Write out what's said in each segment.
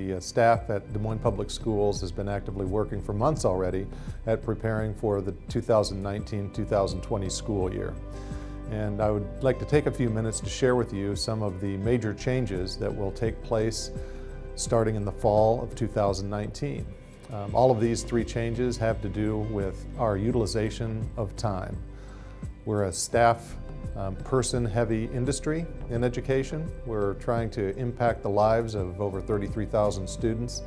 The staff at Des Moines Public Schools has been actively working for months already at preparing for the 2019-2020 school year. And I would like to take a few minutes to share with you some of the major changes that will take place starting in the fall of 2019. All of these three changes have to do with our utilization of time. We're a staff person-heavy industry in education. We're trying to impact the lives of over 33,000 students,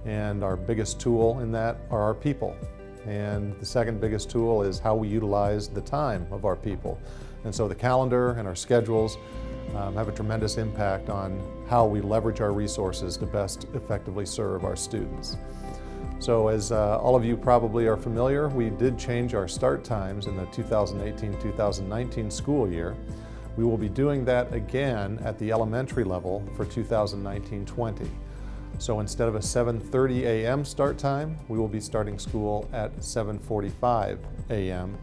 and our biggest tool in that are our people. And the second biggest tool is how we utilize the time of our people. And so the calendar and our schedules have a tremendous impact on how we leverage our resources to best effectively serve our students. So as all of you probably are familiar, we did change our start times in the 2018-2019 school year. We will be doing that again at the elementary level for 2019-20. So instead of a 7:30 a.m. start time, we will be starting school at 7:45 a.m.,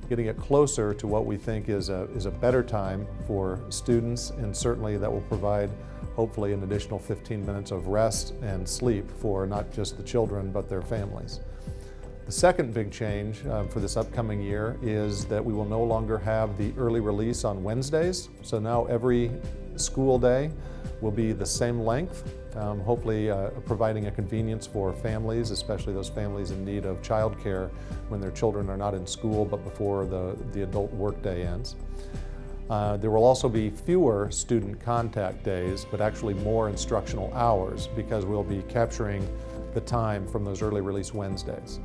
getting it closer to what we think is a better time for students, and certainly that will provide hopefully an additional 15 minutes of rest and sleep for not just the children but their families. The second big change for this upcoming year is that we will no longer have the early release on Wednesdays. So now every school day will be the same length, hopefully providing a convenience for families, especially those families in need of childcare when their children are not in school but before the adult workday ends. There will also be fewer student contact days, but actually more instructional hours, because we'll be capturing the time from those early release Wednesdays.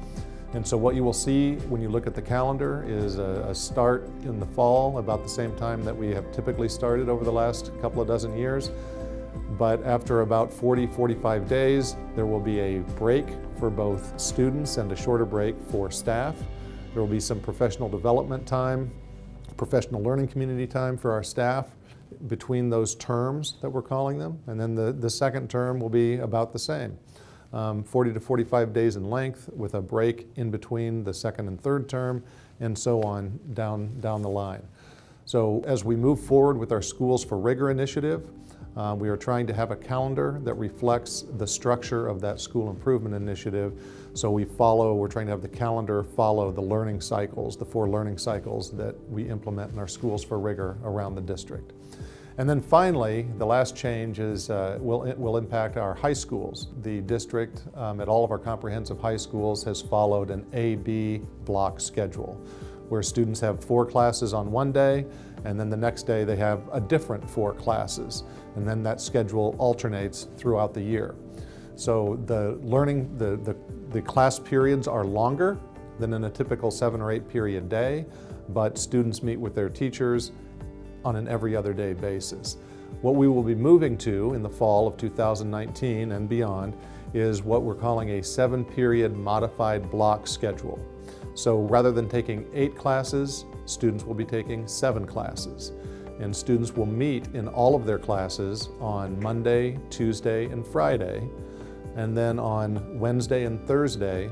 And so what you will see when you look at the calendar is a start in the fall about the same time that we have typically started over the last couple of dozen years. But after about 40-45 days, there will be a break for both students and a shorter break for staff. There will be some professional development time, professional learning community time for our staff between those terms that we're calling them. And then the second term will be about the same, 40 to 45 days in length with a break in between the second and third term, and so on down the line. So as we move forward with our Schools for Rigor initiative, we are trying to have a calendar that reflects the structure of that school improvement initiative. So we're trying to have the calendar follow the learning cycles, the 4 learning cycles that we implement in our Schools for Rigor around the district. And then finally, the last change is will impact our high schools. The district at all of our comprehensive high schools has followed an A-B block schedule, where students have 4 classes on one day, and then the next day they have a different 4 classes. And then that schedule alternates throughout the year. So the class periods are longer than in a typical 7 or 8 period day, but students meet with their teachers on an every other day basis. What we will be moving to in the fall of 2019 and beyond is what we're calling a 7-period modified block schedule. So rather than taking 8 classes, students will be taking 7 classes. And students will meet in all of their classes on Monday, Tuesday, and Friday. And then on Wednesday and Thursday,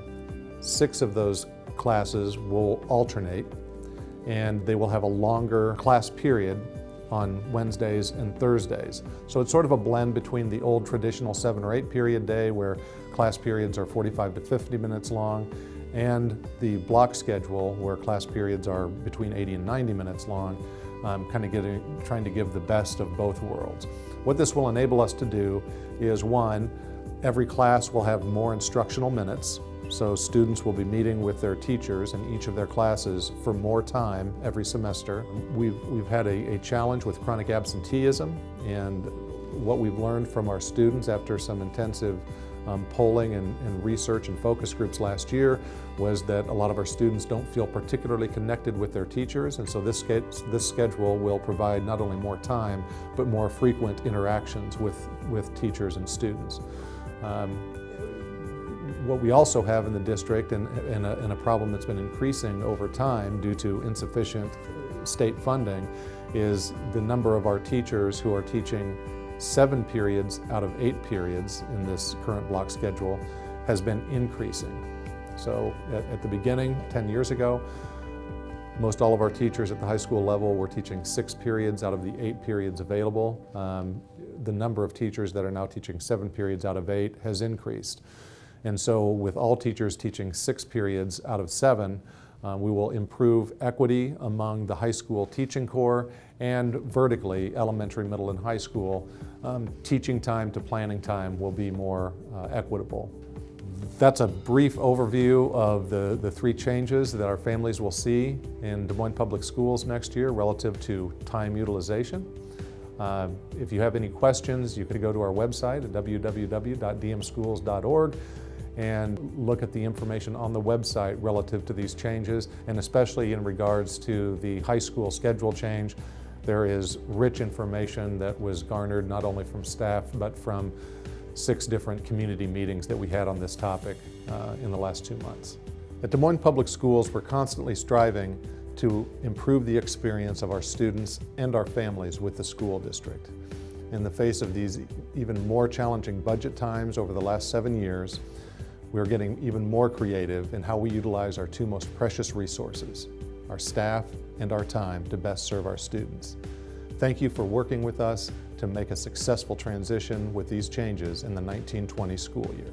6 of those classes will alternate, and they will have a longer class period on Wednesdays and Thursdays. So it's sort of a blend between the old traditional 7 or 8 period day, where class periods are 45 to 50 minutes long, and the block schedule, where class periods are between 80 and 90 minutes long, trying to give the best of both worlds. What this will enable us to do is, 1, every class will have more instructional minutes, so students will be meeting with their teachers in each of their classes for more time every semester. We've had a challenge with chronic absenteeism, and what we've learned from our students after some intensive polling and research and focus groups last year was that a lot of our students don't feel particularly connected with their teachers, and so this schedule will provide not only more time but more frequent interactions with teachers and students. What we also have in the district, and a problem that's been increasing over time due to insufficient state funding, is the number of our teachers who are teaching 7 periods out of 8 periods in this current block schedule has been increasing. So at the beginning, 10 years ago, Most all of our teachers at the high school level were teaching 6 periods out of the 8 periods available. The number of teachers that are now teaching 7 periods out of 8 has increased. And so with all teachers teaching 6 periods out of 7, we will improve equity among the high school teaching corps and vertically, elementary, middle, and high school. Teaching time to planning time will be more equitable. That's a brief overview of the 3 changes that our families will see in Des Moines Public Schools next year relative to time utilization. If you have any questions, you can go to our website at www.dmschools.org and look at the information on the website relative to these changes, and especially in regards to the high school schedule change. There is rich information that was garnered not only from staff but from 6 different community meetings that we had on this topic in the last 2 months. At Des Moines Public Schools, we're constantly striving to improve the experience of our students and our families with the school district. In the face of these even more challenging budget times over the last 7 years, we're getting even more creative in how we utilize our 2 most precious resources, our staff and our time, to best serve our students. Thank you for working with us to make a successful transition with these changes in the 1920 school year.